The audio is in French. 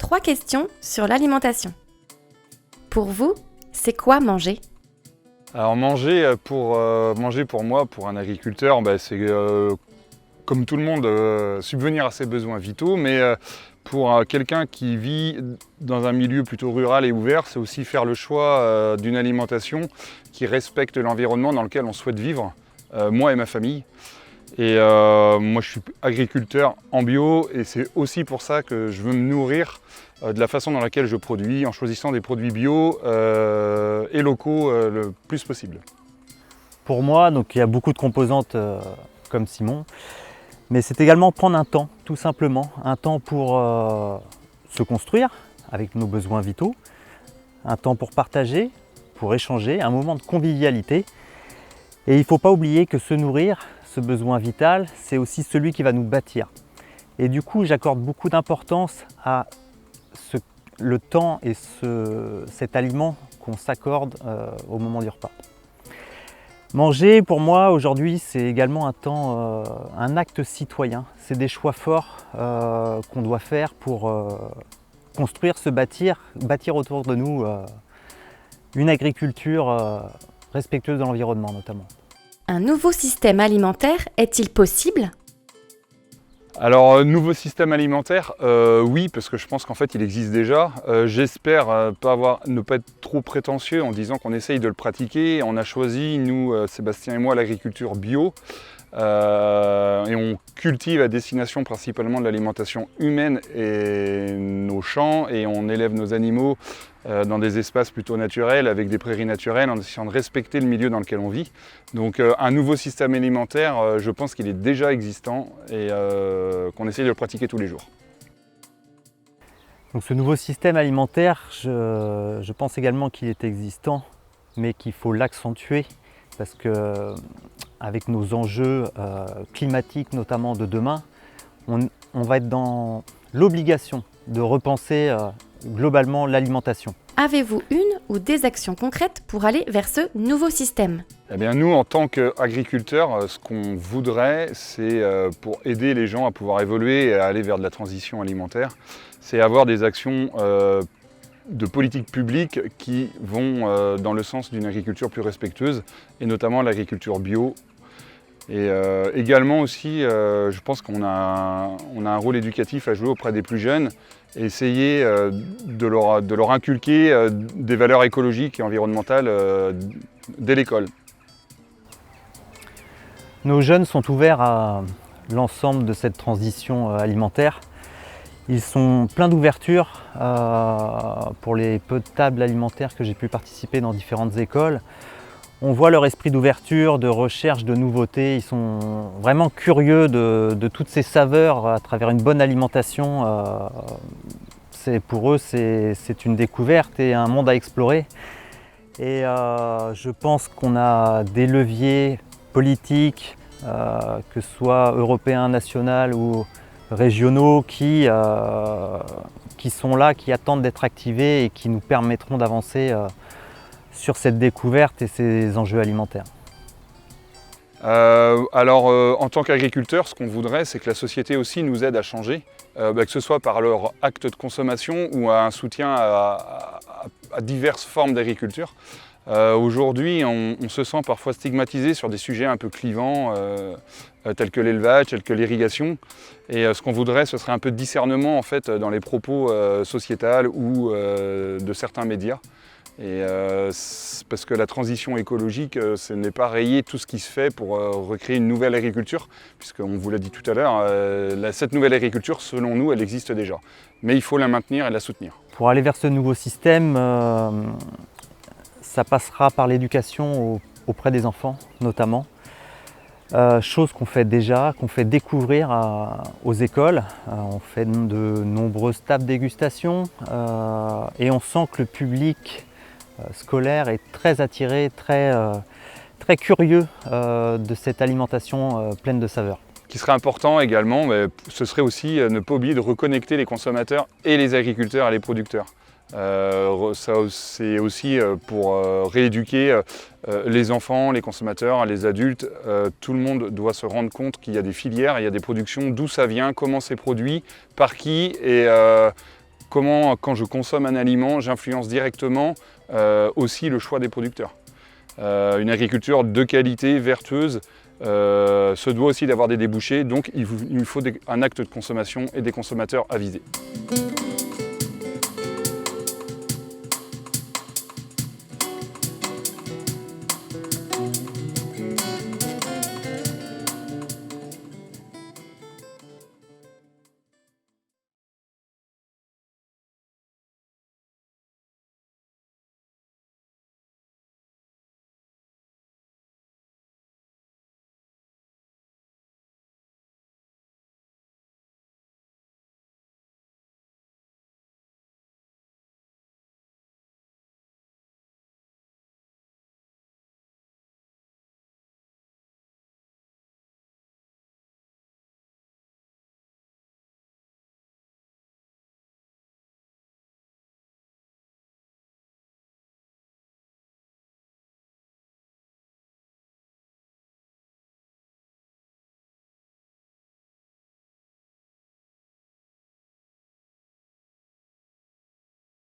3 questions sur l'alimentation. Pour vous, c'est quoi manger ? Alors manger pour moi, pour un agriculteur, c'est comme tout le monde subvenir à ses besoins vitaux, mais pour quelqu'un qui vit dans un milieu plutôt rural et ouvert, c'est aussi faire le choix d'une alimentation qui respecte l'environnement dans lequel on souhaite vivre, moi et ma famille. Et moi je suis agriculteur en bio et c'est aussi pour ça que je veux me nourrir de la façon dans laquelle je produis, en choisissant des produits bio et locaux le plus possible. Pour moi, donc, il y a beaucoup de composantes comme Simon, mais c'est également prendre un temps, tout simplement, un temps pour se construire avec nos besoins vitaux, un temps pour partager, pour échanger, un moment de convivialité. Et il ne faut pas oublier que se nourrir, ce besoin vital, c'est aussi celui qui va nous bâtir. Et du coup, j'accorde beaucoup d'importance à le temps et cet aliment qu'on s'accorde au moment du repas. Manger, pour moi, aujourd'hui, c'est également un acte citoyen. C'est des choix forts qu'on doit faire pour construire, se bâtir autour de nous une agriculture respectueuse de l'environnement notamment. Un nouveau système alimentaire est-il possible ? Alors, nouveau système alimentaire, oui, parce que je pense qu'en fait il existe déjà. J'espère ne pas être trop prétentieux en disant qu'on essaye de le pratiquer. On a choisi, nous, Sébastien et moi, l'agriculture bio. Et on cultive à destination principalement de l'alimentation humaine et nos champs, et on élève nos animaux dans des espaces plutôt naturels, avec des prairies naturelles, en essayant de respecter le milieu dans lequel on vit. Donc un nouveau système alimentaire, je pense qu'il est déjà existant et qu'on essaye de le pratiquer tous les jours. Donc ce nouveau système alimentaire, je pense également qu'il est existant, mais qu'il faut l'accentuer, parce que avec nos enjeux climatiques, notamment de demain, on va être dans l'obligation de repenser globalement l'alimentation. Avez-vous une ou des actions concrètes pour aller vers ce nouveau système ? Eh bien, nous, en tant qu'agriculteurs, ce qu'on voudrait, c'est pour aider les gens à pouvoir évoluer et à aller vers de la transition alimentaire, c'est avoir des actions de politique publique qui vont dans le sens d'une agriculture plus respectueuse, et notamment l'agriculture bio. Et également aussi, je pense qu'on a un rôle éducatif à jouer auprès des plus jeunes, et essayer de leur inculquer des valeurs écologiques et environnementales dès l'école. Nos jeunes sont ouverts à l'ensemble de cette transition alimentaire. Ils sont pleins d'ouverture pour les peu de tables alimentaires que j'ai pu participer dans différentes écoles. On voit leur esprit d'ouverture, de recherche, de nouveautés. Ils sont vraiment curieux de toutes ces saveurs à travers une bonne alimentation. Pour eux, c'est une découverte et un monde à explorer. Et je pense qu'on a des leviers politiques, que ce soit européens, nationaux ou régionaux, qui sont là, qui attendent d'être activés et qui nous permettront d'avancer sur cette découverte et ces enjeux alimentaires. En tant qu'agriculteur, ce qu'on voudrait, c'est que la société aussi nous aide à changer, que ce soit par leur acte de consommation ou à un soutien à diverses formes d'agriculture. Aujourd'hui, on se sent parfois stigmatisé sur des sujets un peu clivants, tels que l'élevage, tels que l'irrigation. Et ce qu'on voudrait, ce serait un peu de discernement en fait, dans les propos sociétals ou de certains médias. Et parce que la transition écologique, ce n'est pas rayer tout ce qui se fait pour recréer une nouvelle agriculture, puisqu'on vous l'a dit tout à l'heure, cette nouvelle agriculture, selon nous, elle existe déjà. Mais il faut la maintenir et la soutenir. Pour aller vers ce nouveau système, ça passera par l'éducation auprès des enfants, notamment. Chose qu'on fait déjà, qu'on fait découvrir aux écoles. On fait de nombreuses tables dégustation et on sent que le public scolaire est très attiré, très curieux de cette alimentation pleine de saveurs. Ce qui serait important également, ce serait aussi ne pas oublier de reconnecter les consommateurs et les agriculteurs et les producteurs. C'est aussi pour rééduquer les enfants, les consommateurs, les adultes. Tout le monde doit se rendre compte qu'il y a des filières, il y a des productions, d'où ça vient, comment c'est produit, par qui, et comment, quand je consomme un aliment, j'influence directement aussi le choix des producteurs. Une agriculture de qualité, vertueuse, se doit aussi d'avoir des débouchés, donc il faut un acte de consommation et des consommateurs avisés.